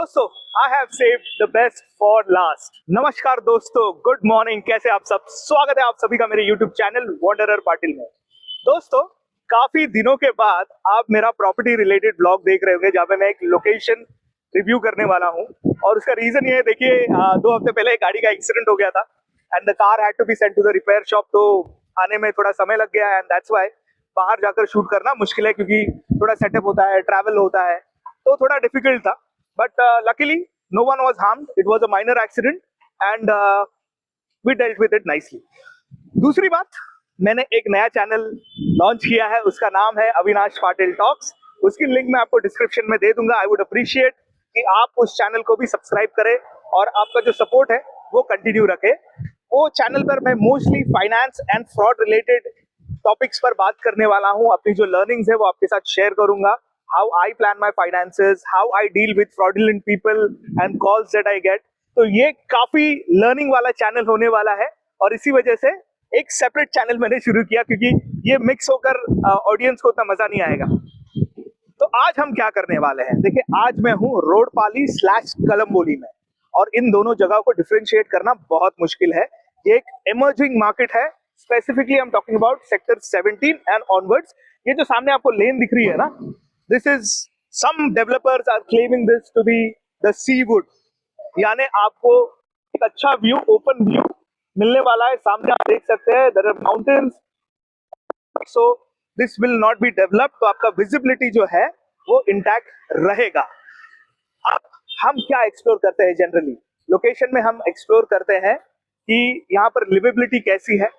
दोस्तों, I have saved the best for last. नमस्कार दोस्तों, गुड मॉर्निंग, कैसे आप सब। स्वागत है आप सभी का मेरे यूट्यूब चैनल वॉन्डरर पाटिल में। दोस्तों, काफी दिनों के बाद आप मेरा प्रॉपर्टी रिलेटेड ब्लॉग देख रहे होंगे जहाँ पे मैं एक लोकेशन रिव्यू करने वाला हूँ। और उसका रीजन ये है, देखिए 2 हफ्ते पहले गाड़ी का एक्सीडेंट हो गया था and the car had to be sent to the repair shop. तो आने में थोड़ा समय लग गया एंड दैट्स व्हाई बाहर जाकर शूट करना मुश्किल है, क्योंकि थोड़ा सेटअप होता है, ट्रैवल होता है, तो थोड़ा डिफिकल्ट था। But luckily, no one was harmed. It was a minor accident, and we dealt with it nicely. दूसरी बात, मैंने एक नया चैनल लॉन्च किया है, उसका नाम है अविनाश पाटिल टॉक्स। उसकी लिंक मैं आपको डिस्क्रिप्शन में दे दूंगा। आई वुड अप्रिशिएट कि आप उस चैनल को भी सब्सक्राइब करें और आपका जो सपोर्ट है वो कंटिन्यू रखें। वो चैनल पर मैं mostly finance and fraud related topics पर बात करने वाला हूँ। अपनी जो लर्निंग्स है वो आपके साथ शेयर करूंगा। How I plan my finances, how I deal with fraudulent people and calls that I get. तो ये काफी लर्निंग वाला चैनल होने वाला है और इसी वजह से एक सेपरेट चैनल मैंने शुरू किया, क्योंकि ये मिक्स होकर ऑडियंस को उतना मजा नहीं आएगा। तो आज हम क्या करने वाले हैं, देखिए आज मैं हूँ रोडपाली / कलम्बोली में, और इन दोनों जगह को डिफरेंशिएट करना बहुत मुश्किल है। ये एक इमर्जिंग मार्केट है। Specifically I am talking about sector 17 and onwards. ये जो सामने आपको लेन दिख रही है ना, this is some developers are claiming this to be the seawood, यानी आपको एक अच्छा व्यू, ओपन व्यू मिलने वाला है। सामने आप देख सकते हैं there are mountains, so this will not be developed, तो आपका विजिबिलिटी जो है वो इंटैक्ट रहेगा। अब हम क्या एक्सप्लोर करते हैं, जनरली लोकेशन में हम एक्सप्लोर करते हैं कि यहाँ पर लिवेबिलिटी कैसी है,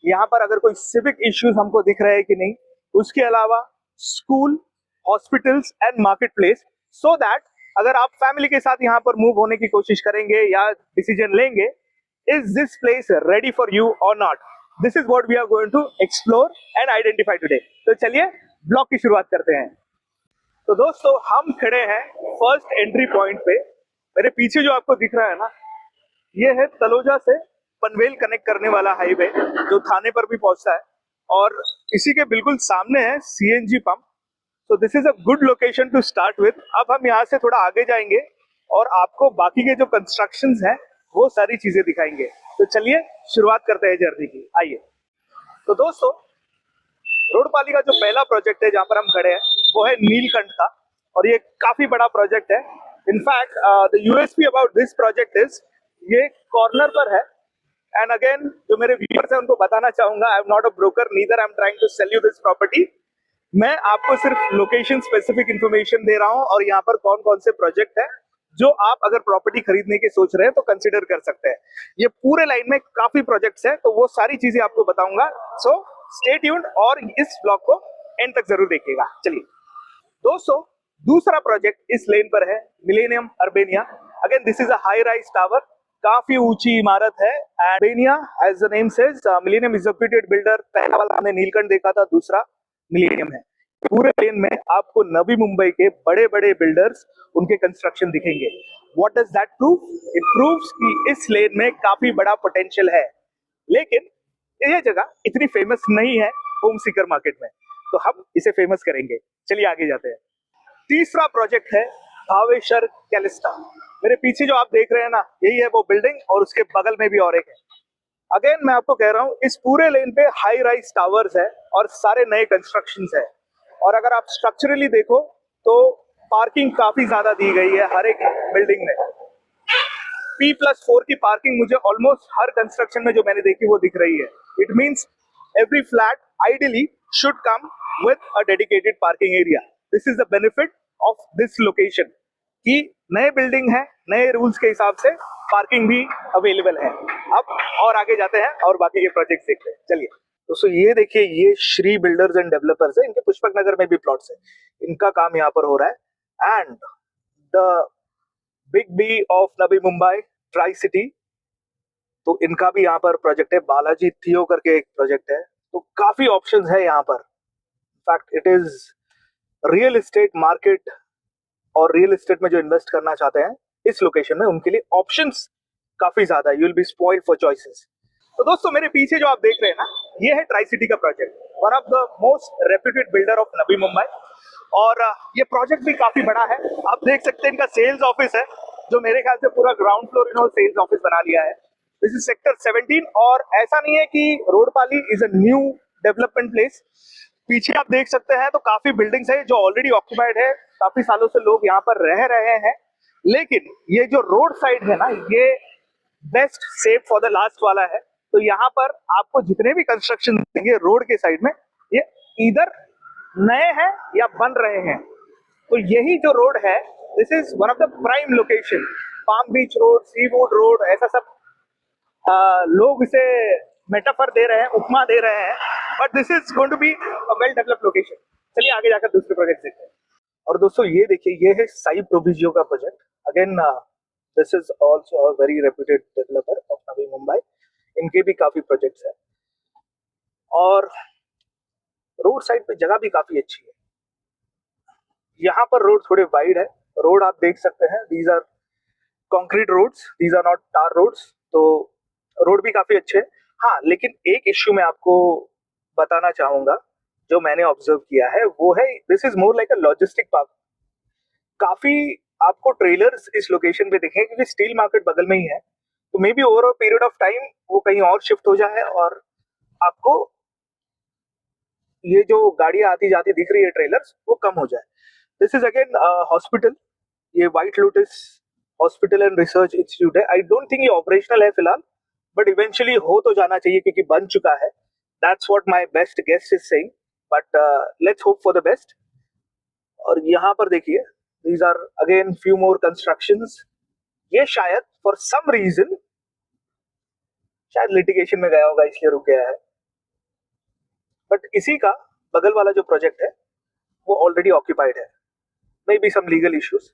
यहाँ पर अगर कोई सिविक इश्यूज हमको दिख रहे हैं कि नहीं, उसके अलावा school, hospitals and market place, so that अगर आप फैमिली के साथ यहाँ पर मूव होने की कोशिश करेंगे या डिसीजन लेंगे, is this place ready for you और not. This is what we are going to explore and identify today. तो चलिए ब्लॉग की शुरुआत करते हैं। तो दोस्तों, हम खड़े हैं फर्स्ट एंट्री पॉइंट पे। मेरे पीछे जो आपको दिख रहा है ना, ये है तलोजा से पनवेल कनेक्ट करने वाला हाईवे जो थाने पर भी पहुंचता है, और इसी के बिल्कुल सामने है CNG pump. So this is a good location to start with। अब हम यहाँ से थोड़ा आगे जाएंगे और आपको बाकी के जो कंस्ट्रक्शंस हैं वो सारी चीजें दिखाएंगे। तो चलिए शुरुआत करते हैं जर्नी की, आइए। तो दोस्तों, रोडपाली का जो पहला प्रोजेक्ट है जहाँ पर हम खड़े हैं वो है नीलकंठ का, और ये काफी बड़ा प्रोजेक्ट है। In fact the USP about this project is ये कॉर्नर पर है। एंड अगेन जो मेरे व्यूअर्स हैं उनको बताना चाहूंगा, I am not a broker, neither I am trying to sell you this property. मैं आपको सिर्फ लोकेशन स्पेसिफिक इंफॉर्मेशन दे रहा हूं और यहाँ पर कौन कौन से प्रोजेक्ट है जो आप अगर प्रॉपर्टी खरीदने की सोच रहे हैं तो कंसीडर कर सकते हैं। ये पूरे लाइन में काफी प्रोजेक्ट्स है, तो वो सारी चीजें आपको बताऊंगा। सो स्टे ट्यून्ड और इस ब्लॉग को एंड तक जरूर देखिएगा। चलिए दोस्तों, दूसरा प्रोजेक्ट इस लेन पर है Millennium Urbania. Again this is a high rise tower, काफी ऊंची इमारत है। Urbania as the name says, Millennium is reputed builder. पहला वाला हमने नीलकंठ देखा था, दूसरा मिलेनियम है। पूरे लेन में आपको नवी मुंबई के बड़े बड़े बिल्डर्स, उनके कंस्ट्रक्शन दिखेंगे। What does that prove? It proves कि इस लेन में काफी बड़ा पोटेंशियल है, लेकिन यह जगह इतनी फेमस नहीं है होम सीकर मार्केट में, तो हम इसे फेमस करेंगे। चलिए आगे जाते हैं। तीसरा प्रोजेक्ट है भावेश्वर कैलिस्टा। मेरे पीछे जो आप देख रहे हैं ना, यही है वो बिल्डिंग, और उसके बगल में भी और एक है। अगेन मैं आपको कह रहा हूँ, इस पूरे लेन पे हाई राइज टावर्स है और सारे नए कंस्ट्रक्शंस है। और अगर आप स्ट्रक्चरली देखो तो पार्किंग काफी ज्यादा दी गई है हर एक बिल्डिंग में। P+4 की पार्किंग मुझे ऑलमोस्ट हर कंस्ट्रक्शन में जो मैंने देखी वो दिख रही है। It means every flat ideally should come with a dedicated parking area. This is the benefit of this location कि नए बिल्डिंग है, नए रूल्स के हिसाब से पार्किंग भी अवेलेबल है। अब और आगे जाते हैं और बाकी के प्रोजेक्ट देखते हैं। चलिए दोस्तों, ये देखिए, ये श्री बिल्डर्स एंड डेवलपर्स है। इनके पुष्पक नगर में भी प्लॉट्स है, इनका काम यहाँ पर हो रहा है। And the big B of Navi Mumbai tri city, तो इनका भी यहाँ पर प्रोजेक्ट है। बालाजी थियो करके एक प्रोजेक्ट है। तो काफी ऑप्शंस है यहाँ पर। In fact it is real estate market, और रियल एस्टेट में जो इन्वेस्ट करना चाहते हैं इस लोकेशन में, उनके लिए ऑप्शंस काफी ज्यादा। You will be spoiled for choices. तो दोस्तों, मेरे पीछे जो आप देख रहे हैं ना, ये है ट्राई सिटी का project, one of the most reputed builder of Navi Mumbai. और ये प्रोजेक्ट भी काफी बड़ा है। आप देख सकते हैं इनका सेल्स ऑफिस है, जो मेरे ख्याल से पूरा ग्राउंड फ्लोर इन्होंने सेल्स ऑफिस बना लिया है। दिस इज सेक्टर 17 और ऐसा नहीं है कि Rodpali is a new development place. पीछे आप देख सकते हैं तो काफी बिल्डिंग्स है जो ऑलरेडी ऑक्यूपाइड है, काफी सालों से लोग यहाँ पर रह रहे हैं। लेकिन ये जो रोड साइड है ना, ये best save for the last वाला है। तो यहाँ पर आपको जितने भी कंस्ट्रक्शन देंगे रोड के साइड में, ये इधर नए हैं या बन रहे हैं। तो यही जो रोड है, this is one of the prime location. Palm beach road, Seawood road, ऐसा सब लोग इसे मेटाफर दे रहे हैं, उपमा दे रहे हैं, but this is going to be a well developed location. चलिए आगे जाकर दूसरे प्रोजेक्ट देखते हैं। और दोस्तों ये देखिए, ये है साई प्रोविजियो का project. Again this is also a very reputed developer of Navi Mumbai. इनके भी काफी प्रोजेक्ट्स हैं और रोड साइड पे जगह भी काफी अच्छी है। यहाँ पर रोड थोड़े वाइड है। रोड आप देख सकते हैं, these are concrete roads, these are not tar roads. तो रोड भी काफी अच्छे हैं। हाँ, लेकिन एक इश्यू मैं आपको बताना चाहूंगा जो मैंने ऑब्जर्व किया है, वो है this is more like a logistic park. काफी आपको ट्रेलर्स इस लोकेशन पे दिखेंगे क्योंकि स्टील मार्केट बगल में ही है। तो may be over a period of time वो कहीं और शिफ्ट हो जाए और आपको ये जो गाड़ियां आती जाती दिख रही है ट्रेलर्स, वो कम हो जाए। दिस इज अगेन हॉस्पिटल, ये white lotus hospital and research institute है। आई डोंट थिंक ये ऑपरेशनल है फिलहाल, बट इवेंचुअली हो तो जाना चाहिए क्योंकि बन चुका है। That's what my best guest is saying, but let's hope for the best. और यहाँ पर देखिए, these are again few more constructions। ये शायद फॉर सम रीजन शायद लिटिगेशन में गया होगा इसलिए रुक गया है, बट इसी का बगल वाला जो प्रोजेक्ट है वो ऑलरेडी ऑक्यूपाइड है। May be some legal issues.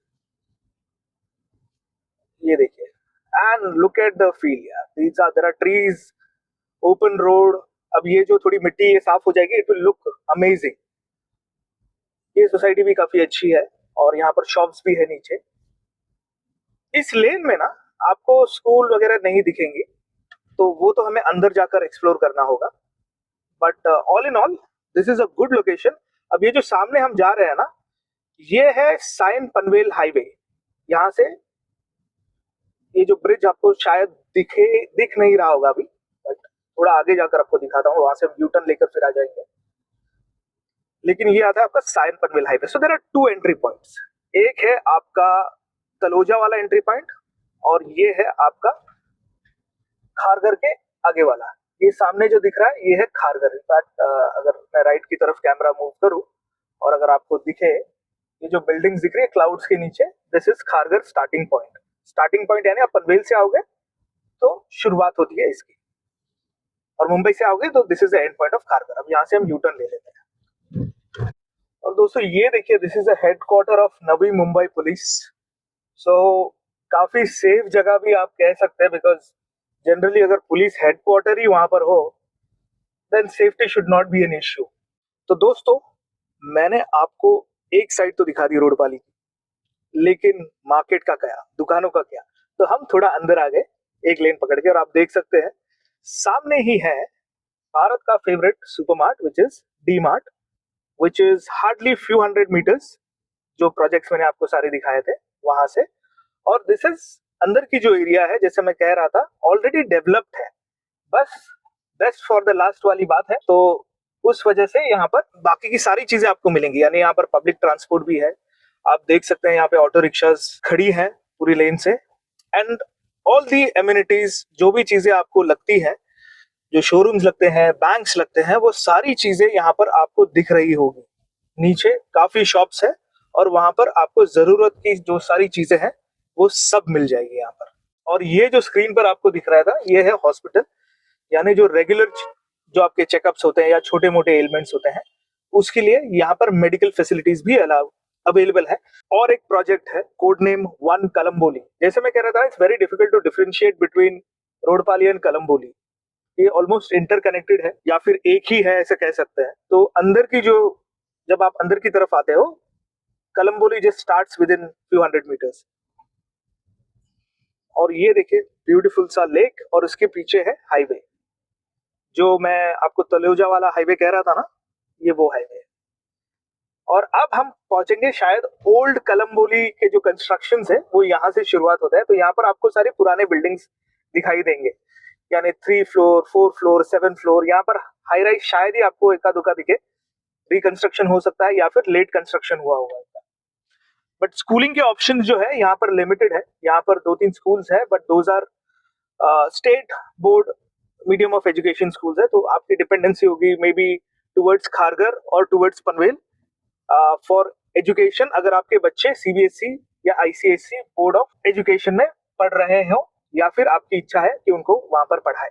ये देखिए, and look at the feel यार, these are there are trees, open road. अब ये जो थोड़ी मिट्टी ये साफ हो जाएगी, इट विल लुक अमेजिंग। ये सोसाइटी भी काफी अच्छी है और यहाँ पर शॉप्स भी है नीचे। इस लेन में ना आपको स्कूल वगैरह नहीं दिखेंगे, तो वो तो हमें अंदर जाकर एक्सप्लोर करना होगा। But all in all this is a good location. अब ये जो सामने हम जा रहे हैं ना, ये है साइन पनवेल हाईवे। यहाँ से ये जो ब्रिज आपको शायद दिख नहीं रहा होगा अभी, बट थोड़ा आगे जाकर आपको दिखाता हूँ। वहां से यू टर्न लेकर फिर आ जाएंगे। लेकिन ये आता है आपका sign Panvel highway. So there are two entry points. एक है आपका तलोजा वाला एंट्री पॉइंट और ये है आपका खारघर के आगे वाला। ये सामने जो दिख रहा है ये है खारघर। इनफैक्ट अगर मैं राइट की तरफ कैमरा मूव करूं और अगर आपको दिखे ये जो बिल्डिंग्स दिख रही है क्लाउड्स के नीचे, this is Kharghar starting point. Starting point यानी आप पनवेल से आओगे तो शुरुआत होती है इसकी, और मुंबई से आओगे तो this is the end point of Kharghar. अब यहाँ से हम यू टर्न ले लेते हैं। और दोस्तों ये देखिए, this is the headquarter of Navi Mumbai police. So काफी सेफ जगह भी आप कह सकते हैं, बिकॉज जनरली अगर पुलिस हेडक्वार्टर ही वहां पर हो then safety should not be an issue. तो दोस्तों मैंने आपको एक साइड तो दिखा दी रोडपाली की, लेकिन मार्केट का क्या, दुकानों का क्या। तो हम थोड़ा अंदर आ गए एक लेन पकड़ के, और आप देख सकते हैं सामने ही है भारत का favourite supermart which is D mart, which is hardly few hundred metres. जो प्रोजेक्ट्स मैंने आपको सारे दिखाए थे वहां से। और दिस इज अंदर की जो एरिया है, जैसे मैं कह रहा था, ऑलरेडी डेवलप्ड है। बस बेस्ट फॉर द लास्ट वाली बात है, तो उस वजह से यहाँ पर बाकी की सारी चीजें आपको मिलेंगी। यानी यहाँ पर पब्लिक ट्रांसपोर्ट भी है, आप देख सकते हैं यहाँ पे ऑटो रिक्शास खड़ी हैं पूरी लेन से, एंड ऑल दी एमिनिटीज, जो भी चीजें आपको लगती हैं, जो शोरूम्स लगते हैं, बैंक्स लगते हैं, वो सारी चीजें यहाँ पर आपको दिख रही होगी। नीचे काफी शॉप्स है और वहां पर आपको जरूरत की जो सारी चीजें हैं वो सब मिल जाएगी यहाँ पर। और ये जो स्क्रीन पर आपको दिख रहा था ये है हॉस्पिटल, यानी जो रेगुलर जो आपके चेकअप्स होते हैं या छोटे मोटे एलिमेंट्स होते हैं उसके लिए यहाँ पर मेडिकल फैसिलिटीज भी अवेलेबल है। और एक प्रोजेक्ट है कोड नेम वन कलम्बोली। जैसे मैं कह रहा था, it's very difficult to differentiate between Rodpali and Kalamboli. ये ऑलमोस्ट इंटरकनेक्टेड है या फिर एक ही है ऐसे कह सकते हैं। तो अंदर की जो, जब आप अंदर की तरफ आते हो, Kalamboli just starts with in few hundred metres. और ये देखिए ब्यूटीफुल सा लेक, और उसके पीछे है हाईवे। जो मैं आपको तलोजा वाला हाईवे कह रहा था ना, ये वो हाईवे है। और अब हम पहुंचेंगे शायद ओल्ड कलम्बोली के जो कंस्ट्रक्शन है वो यहाँ से शुरुआत होता है। तो यहाँ पर आपको सारे पुराने बिल्डिंग्स दिखाई देंगे, यानी 3 फ्लोर 4 फ्लोर 7 फ्लोर। यहाँ पर हाई राइज शायद ही आपको एका दुका दिखे, रिकंस्ट्रक्शन हो सकता है या फिर लेट कंस्ट्रक्शन हुआ होगा। बट स्कूलिंग के ऑप्शन जो है यहाँ पर लिमिटेड है। यहाँ पर 2-3 स्कूल्स है, but those are state board medium of education schools है। तो आपकी डिपेंडेंसी होगी मे बी टुवर्ड्स खारगर और टुवर्ड्स पनवेल फॉर एजुकेशन, अगर आपके बच्चे सीबीएसई या आईसीएसई बोर्ड ऑफ एजुकेशन में पढ़ रहे हो या फिर आपकी इच्छा है कि उनको वहां पर पढ़ाए।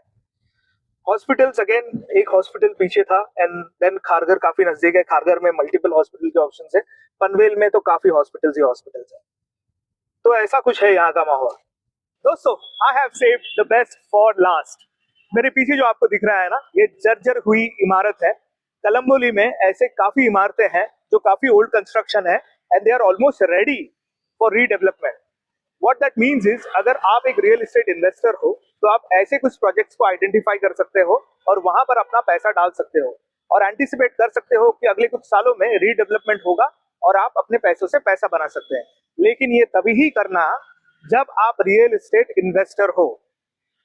हॉस्पिटल्स, अगेन एक हॉस्पिटल पीछे था एंड देन खारगर काफी नजदीक है। खारगर में मल्टीपल हॉस्पिटल के ऑप्शंस है, पनवेल में तो काफी हॉस्पिटल्स ही हॉस्पिटल्स है। तो ऐसा कुछ है यहाँ का माहौल। दोस्तों, I have saved the best for last. मेरे पीछे जो आपको दिख रहा है ना, ये जर्जर हुई इमारत है। कलम्बोली में ऐसे काफी इमारतें हैं जो काफी ओल्ड कंस्ट्रक्शन है and they are almost ready for redevelopment. What that means is, अगर आप एक रियल एस्टेट इन्वेस्टर हो तो आप ऐसे कुछ प्रोजेक्ट्स को आइडेंटिफाई कर सकते हो और वहां पर अपना पैसा डाल सकते हो और एंटिसिपेट कर सकते हो कि अगले कुछ सालों में रीडेवलपमेंट होगा और आप अपने पैसों से पैसा बना सकते हैं। लेकिन ये तभी ही करना जब आप रियल एस्टेट इन्वेस्टर हो।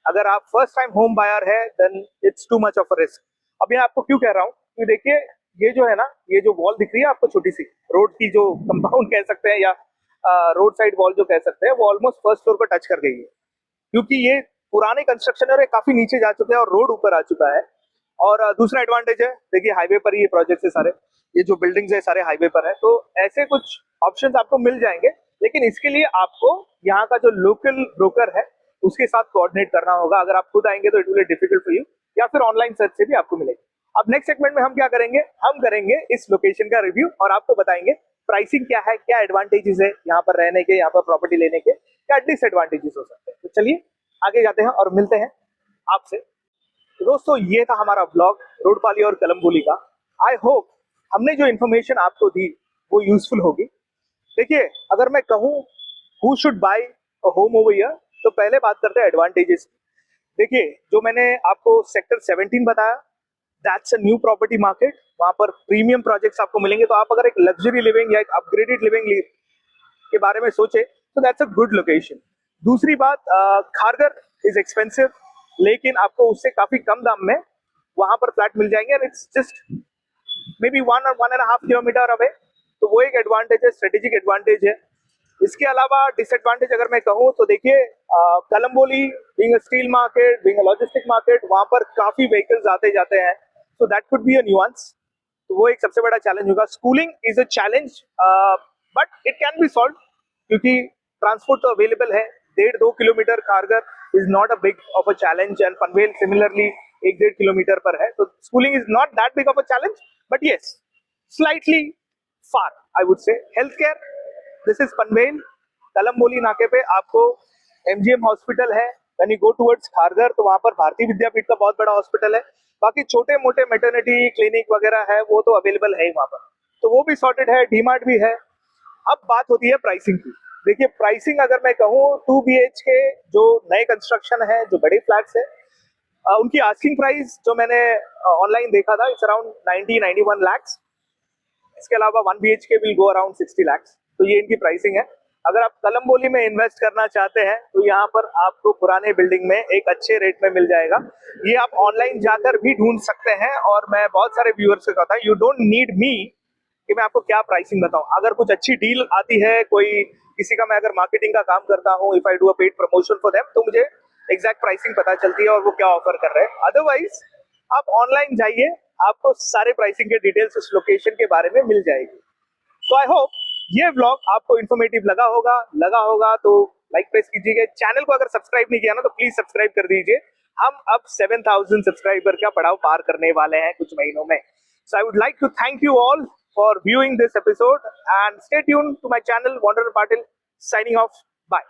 अगर आप फर्स्ट टाइम होम बायर है then it's too much of a risk. अब मैं आपको क्यों कह रहा हूँ कि देखिए, ये जो है ना, ये जो वॉल दिख रही है आपको छोटी सी रोड की, जो कंपाउंड कह सकते हैं या रोड साइड वॉल जो कह सकते हैं, वो ऑलमोस्ट फर्स्ट फ्लोर पर टच कर गई है, क्योंकि ये पुराने कंस्ट्रक्शन है और ये काफी नीचे जा चुके हैं और रोड ऊपर आ चुका है। और दूसरा एडवांटेज है, देखिए हाईवे पर ये प्रोजेक्ट है सारे, ये जो बिल्डिंग्स है सारे हाईवे पर है। तो ऐसे कुछ ऑप्शंस आपको मिल जाएंगे, लेकिन इसके लिए आपको यहाँ का जो लोकल ब्रोकर है उसके साथ कोऑर्डिनेट करना होगा। अगर आप खुद आएंगे तो it will be difficult for you, या फिर ऑनलाइन सर्च से भी आपको मिलेगा। अब नेक्स्ट सेगमेंट में हम क्या करेंगे, हम करेंगे इस लोकेशन का रिव्यू और आपको बताएंगे प्राइसिंग क्या है, क्या एडवांटेजेस है यहाँ पर रहने के, यहाँ पर प्रॉपर्टी लेने के, क्या डिसएडवांटेजेस हो सकते हैं। तो चलिए आगे जाते हैं और मिलते हैं आपसे। तो दोस्तों, ये था हमारा ब्लॉग रोडपाली और कलम्बोली का। आई होप हमने जो इन्फॉर्मेशन आपको दी वो यूजफुल होगी। देखिए, अगर मैं कहूँ who should buy a home over here, तो पहले बात करते हैं एडवांटेजेस की। देखिए, जो मैंने आपको सेक्टर 17 बताया, that's a new property market. वहां पर प्रीमियम प्रोजेक्ट्स आपको मिलेंगे। तो आप अगर एक लग्जरी लिविंग या एक अपग्रेडेड लिविंग के बारे में सोचे तो दैट्स अ गुड लोकेशन। दूसरी बात, खारगर इज एक्सपेंसिव, लेकिन आपको उससे काफी कम दाम में वहां पर फ्लैट मिल जाएंगे and it's just may be 1 और 1.5 किलोमीटर अवे। तो वो एक एडवांटेज है, स्ट्रेटेजिक एडवांटेज है। इसके अलावा डिसएडवांटेज अगर मैं कहूँ तो देखिए, Kalamboli being a steel market, being a logistic market, वहां पर काफी व्हीकल्स आते जाते हैं, so that could be a nuance. तो वो एक सबसे बड़ा चैलेंज होगा। Schooling is a challenge, but it can be solve, क्योंकि ट्रांसपोर्ट तो अवेलेबल है। 1.5-2 kilometre Kharghar is not a big of a challenge and Panvel similarly 1-1.5 kilometre पर है। तो schooling is not that big of a challenge, but yes slightly far I would say. Health care, this is Panvel. Kalamboli नाके पे आपको MGM hospital है। When you go towards Kharghar तो वहां पर भारतीय विद्यापीठ का बहुत बड़ा हॉस्पिटल है। बाकी छोटे मोटे मैटरनिटी क्लिनिक वगैरह है, वो तो अवेलेबल है ही वहां पर, तो वो भी सॉर्टेड है। डीमार्ट भी है। अब बात होती है प्राइसिंग की। देखिए, प्राइसिंग अगर मैं कहूँ 2 BHK जो नए कंस्ट्रक्शन है, जो बड़े फ्लैट्स है, उनकी आस्किंग प्राइस जो मैंने ऑनलाइन देखा था, इट्स अराउंड 90-91 lakhs। इसके अलावा 1 BHK will go around 60 lakhs। तो ये इनकी प्राइसिंग है। अगर आप कलम्बोली में इन्वेस्ट करना चाहते हैं तो यहाँ पर आपको पुराने बिल्डिंग में एक अच्छे रेट में मिल जाएगा। ये आप ऑनलाइन जाकर भी ढूंढ सकते हैं और मैं बहुत सारे व्यूअर्स को कहता हूँ, यू डोंट नीड मी कि मैं आपको क्या प्राइसिंग बताऊं। अगर कुछ अच्छी डील आती है, कोई किसी का, मैं अगर मार्केटिंग का काम करता हूँ, if I do a paid promotion for them, तो मुझे एग्जैक्ट प्राइसिंग पता चलती है और वो क्या ऑफर कर रहे हैं। अदरवाइज आप ऑनलाइन जाइए, आपको सारे प्राइसिंग के डिटेल्स उस लोकेशन के बारे में मिल जाएगी। तो आई होप ये व्लॉग आपको इन्फॉर्मेटिव लगा होगा तो लाइक प्रेस कीजिएगा। चैनल को अगर सब्सक्राइब नहीं किया ना तो प्लीज सब्सक्राइब कर दीजिए। हम अब 7000 सब्सक्राइबर का पड़ाव पार करने वाले हैं कुछ महीनों में। So I would like to thank you all for viewing this episode and stay tuned to my channel Wanderer Patil, signing off. Bye.